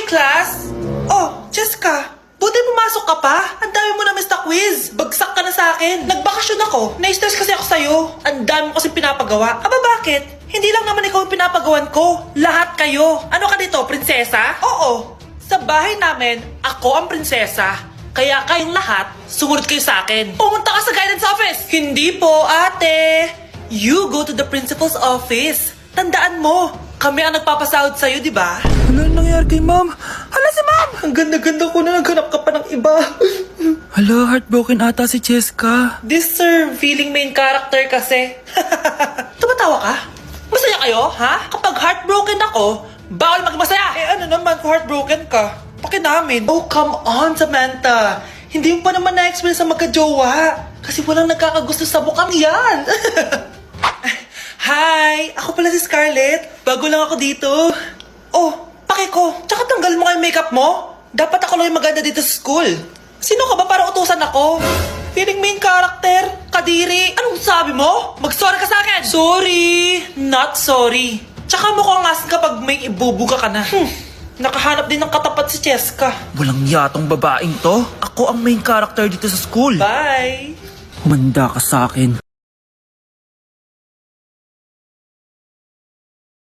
Hi, class! Oh, Jessica, buti pumasok ka pa. Ang dami mo na miss na quiz. Bagsak ka na sa akin. Nagbakasyon ako. Na-stress kasi ako sa'yo. Ang dami mo kasi pinapagawa. Aba, bakit? Hindi lang naman ikaw yung pinapagawan ko. Lahat kayo. Ano ka dito, prinsesa? Oo. Sa bahay namin, ako ang prinsesa. Kaya kayong lahat, sumunod kayo sa akin. Pumunta ka sa guidance office. Hindi po, ate. You go to the principal's office. Tandaan mo, kami ang nagpapasahod sa'yo, di ba? Ano nangyari kay ma'am? Hala si ma'am! Ang ganda-ganda ko na naghanap ka pa ng iba. Hala, heartbroken ata si Cheska. This sir, feeling main character kasi. Tumatawa ka? Masaya kayo, ha? Kapag heartbroken ako, bawal magmasaya. Eh ano naman kung heartbroken ka? Pakinamin. Oh, come on, Samantha. Hindi mo pa naman na-experience sa magka-jowa. Kasi walang nagkakagusto sa bukang yan. Hi! Ako pala si Scarlett. Bago lang ako dito. Oh, pake ko. Tsaka tanggal mo yung makeup mo. Dapat ako lang yung maganda dito sa school. Sino ka ba para utusan ako? Feeling main character? Kadiri? Anong sabi mo? Mag-sorry ka sa akin! Sorry! Not sorry. Tsaka mukhang asin kapag may ibubuga ka na. Nakahanap din ng katapat si Cheska. Walang yatong babaeng to. Ako ang main character dito sa school. Bye! Humanda ka sa akin.